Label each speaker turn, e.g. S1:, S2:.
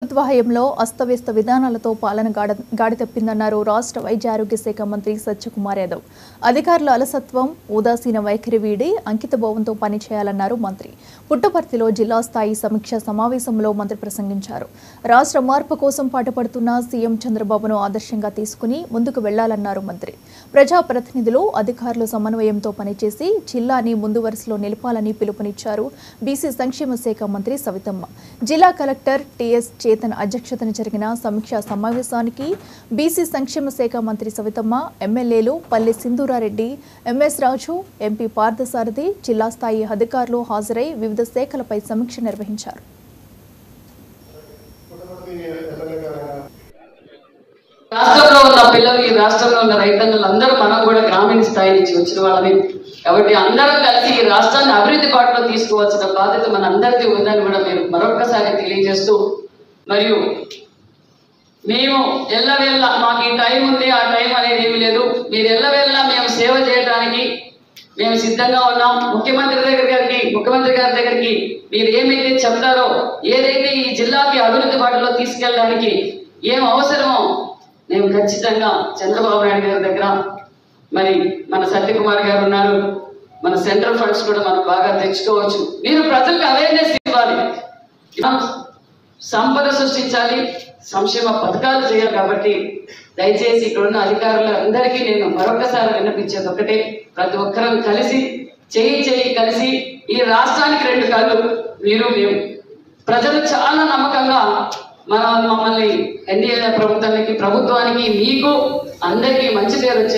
S1: ప్రభుత్వ హయాంలో అస్తవ్యస్త విధానాలతో పాలన గాడి తప్పిందన్నారు రాష్ట్ర వైద్య ఆరోగ్య శాఖ మంత్రి సత్యకుమార్ యాదవ్. అధికారుల అలసత్వం, ఉదాసీన వైఖరి వీడి అంకితభావంతో పనిచేయాలన్నారు మంత్రి. పుట్టపర్తిలో జిల్లా స్థాయి సమీక్షా సమావేశంలో మంత్రి ప్రసంగించారు. రాష్ట్ర మార్పు కోసం పాటుపడుతున్న సీఎం చంద్రబాబును ఆదర్శంగా తీసుకుని ముందుకు వెళ్లాలన్నారు మంత్రి. ప్రజాప్రతినిధులు, అధికారులు సమన్వయంతో పనిచేసి జిల్లాని ముందు వరుసలో నిలపాలని పిలుపునిచ్చారు బీసీ సంక్షేమ శాఖ మంత్రి సవితమ్మ. జిల్లా కలెక్టర్ టీఎస్ చేతన్ అధ్యక్షతన జరిగిన సమీక్షా సమావేశానికి బీసీ సంక్షేమ శాఖ మంత్రి సవితమ్మ, ఎమ్మెల్యేలు పల్లె సింధూరారెడ్డి, ఎంఎస్ రాజు, ఎంపీ పార్థసారథి, జిల్లా స్థాయి అధికారులు హాజరై వివిధ శాఖలపై సమీక్ష నిర్వహించారు.
S2: రాష్ట్రంలో ఉన్న పిల్లలు, ఈ రాష్ట్రంలో ఉన్న రైతన్నులందరూ మనం కూడా గ్రామీణ స్థాయి నుంచి వచ్చిన వాళ్ళని కాబట్టి అందరం కలిసి ఈ రాష్ట్రాన్ని అభివృద్ధి బాటలో తీసుకోవాల్సిన బాధ్యత మన అందరికీ ఉందని కూడా మీరు మరొకసారి తెలియజేస్తూ, మరియు మేము ఎల్లవేళ్ళ మాకు ఈ టైం ఉంది, ఆ టైం అనేది ఏమి లేదు, మీరు ఎల్లవేళ్ళ మేము సేవ చేయడానికి మేము సిద్ధంగా ఉన్నాం. ముఖ్యమంత్రి గారి దగ్గరికి మీరు ఏమైతే చెప్తారో, ఏదైతే ఈ జిల్లాకి అభివృద్ధి బాటలో తీసుకెళ్ళడానికి ఏం అవసరమో మేము ఖచ్చితంగా చంద్రబాబు నాయుడు గారి దగ్గర, మరి మన సత్యకుమార్ గారు ఉన్నారు, మన సెంట్రల్ ఫండ్స్ కూడా మనం బాగా తెచ్చుకోవచ్చు. మీరు ప్రజలకు అవేర్నెస్ ఇవ్వాలి, సంపద సృష్టించాలి, సంక్షేమ పథకాలు చేయాలి. కాబట్టి దయచేసి ఇక్కడున్న అధికారులందరికీ నేను మరొకసారి విన్నపించేది ఒకటే, ప్రతి ఒక్కరం కలిసి చేయి కలిసి ఈ రాష్ట్రానికి రెండు కళ్ళు మీరు మేము. ప్రజలు చాలా నమ్మకంగా మమ్మల్ని ఎన్డీఏ ప్రభుత్వానికి మీకు అందరికీ మంచి పేరు వచ్చేలా